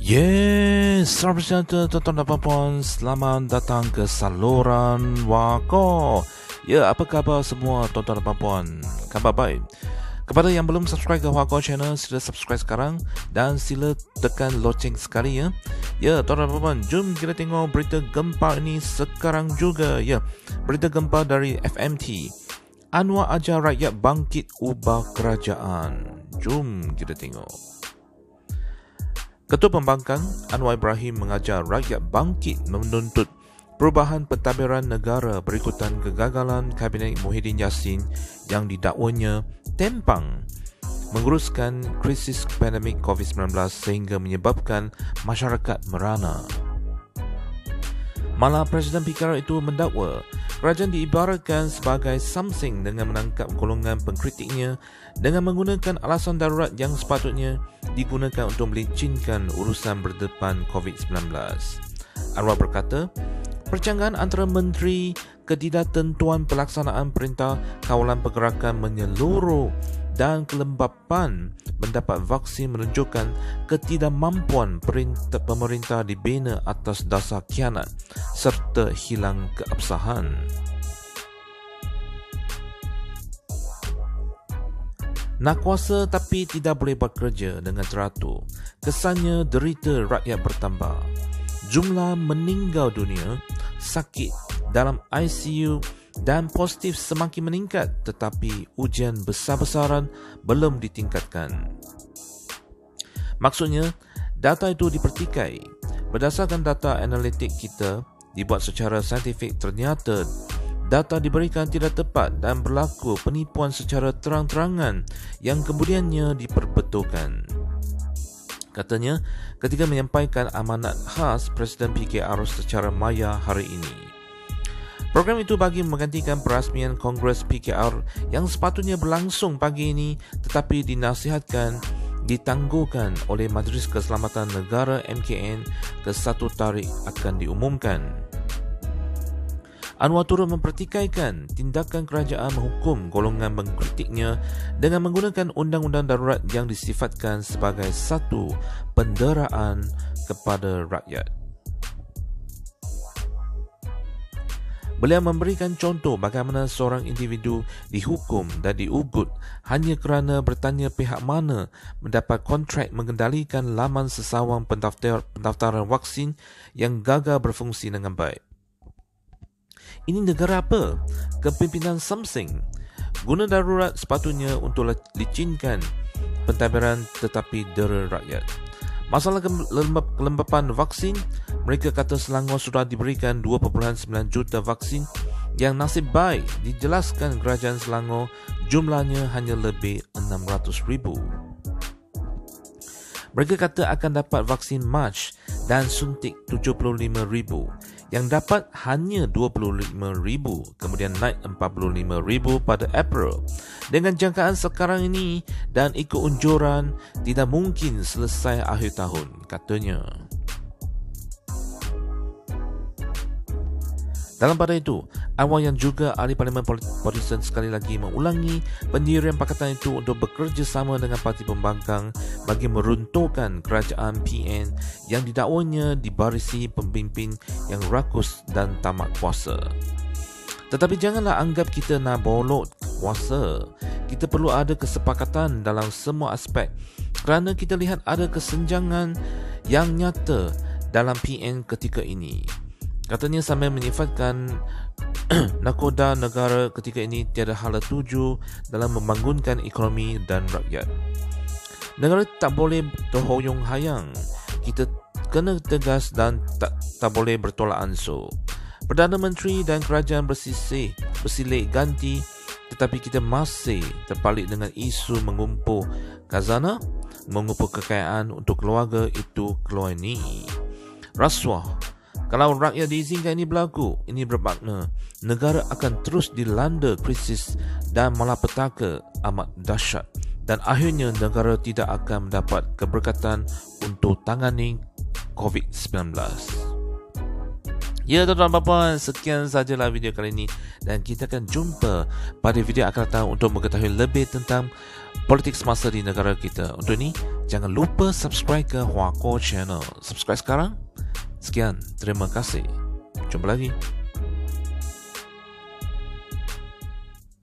Yes, selamat tuan-tuan dan puan-puan, selamat datang ke saluran Wako. Ya, apa khabar semua tuan-tuan dan puan-puan? Khabar baik. Kepada yang belum subscribe ke Wako channel, sila subscribe sekarang dan sila tekan loceng sekali ya. Ya, tuan-tuan dan puan-puan, jom kita tengok berita gempa ini sekarang juga. Ya, berita gempa dari FMT. Anwar ajar rakyat bangkit ubah kerajaan. Jom kita tengok. Ketua Pembangkang Anwar Ibrahim mengajar rakyat bangkit menuntut perubahan pentadbiran negara berikutan kegagalan Kabinet Muhyiddin Yassin yang didakwanya tempang menguruskan krisis pandemik COVID-19 sehingga menyebabkan masyarakat merana. Malah Presiden PKR itu mendakwa kerajaan diibaratkan sebagai samsing dengan menangkap golongan pengkritiknya dengan menggunakan alasan darurat yang sepatutnya digunakan untuk melicinkan urusan berdepan COVID-19. Anwar berkata, percanggahan antara Menteri Ketidaktentuan Pelaksanaan Perintah Kawalan Pergerakan Menyeluruh dan kelembapan mendapat vaksin menunjukkan ketidakmampuan pemerintah dibina atas dasar khianat serta hilang keabsahan. Nak kuasa tapi tidak boleh bekerja dengan teratur. Kesannya derita rakyat bertambah. Jumlah meninggal dunia, sakit dalam ICU dan positif semakin meningkat, tetapi ujian besar-besaran belum ditingkatkan. Maksudnya, data itu dipertikai. Berdasarkan data analitik kita dibuat secara saintifik, ternyata data diberikan tidak tepat dan berlaku penipuan secara terang-terangan yang kemudiannya diperbetulkan. Katanya, ketika menyampaikan amanat khas Presiden PKR secara maya hari ini. Program itu bagi menggantikan perasmian Kongres PKR yang sepatutnya berlangsung pagi ini tetapi dinasihatkan ditangguhkan oleh Majlis Keselamatan Negara MKN ke 1 tarikh akan diumumkan. Anwar turut mempertikaikan tindakan kerajaan menghukum golongan pengkritiknya dengan menggunakan undang-undang darurat yang disifatkan sebagai satu penderaan kepada rakyat. Beliau memberikan contoh bagaimana seorang individu dihukum dan diugut hanya kerana bertanya pihak mana mendapat kontrak mengendalikan laman sesawang pendaftaran vaksin yang gagal berfungsi dengan baik. Ini negara apa? Kepimpinan samsing. Guna darurat sepatutnya untuk licinkan pentadbiran tetapi dera rakyat. Masalah kelembapan vaksin, mereka kata Selangor sudah diberikan 2.9 juta vaksin yang nasib baik dijelaskan kerajaan Selangor jumlahnya hanya lebih 600,000. Mereka kata akan dapat vaksin Mac dan suntik 75,000 yang dapat hanya 25,000 kemudian naik 45,000 pada April. Dengan jangkaan sekarang ini dan ikut unjuran tidak mungkin selesai akhir tahun, katanya. Dalam pada itu, Anwar yang juga ahli Parlimen Partisan sekali lagi mengulangi pendirian pakatan itu untuk bekerjasama dengan Parti Pembangkang bagi meruntuhkan kerajaan PN yang didakwanya dibarisi pemimpin yang rakus dan tamat kuasa. Tetapi janganlah anggap kita nak bolot kuasa. Kita perlu ada kesepakatan dalam semua aspek kerana kita lihat ada kesenjangan yang nyata dalam PN ketika ini. Katanya sambil menyifatkan nakoda negara ketika ini tiada hala tuju dalam membangunkan ekonomi dan rakyat. Negara tak boleh terhoyong hayang. Kita kena tegas dan tak boleh bertolak ansur. Perdana Menteri dan kerajaan bersilih ganti, tetapi kita masih terpalit dengan isu mengumpul khazanah, mengumpul kekayaan untuk keluarga itu keluar ini. Rasuah. Kalau rakyat diizinkan ini berlaku, ini bermakna negara akan terus dilanda krisis dan malapetaka amat dahsyat dan akhirnya negara tidak akan mendapat keberkatan untuk tangani COVID-19. Ya tuan-tuan dan puan, sekian sajalah video kali ini dan kita akan jumpa pada video akan datang untuk mengetahui lebih tentang politik semasa di negara kita. Untuk ini, jangan lupa subscribe ke Hua Ko Channel. Subscribe sekarang. Sekian, terima kasih. Jumpa lagi.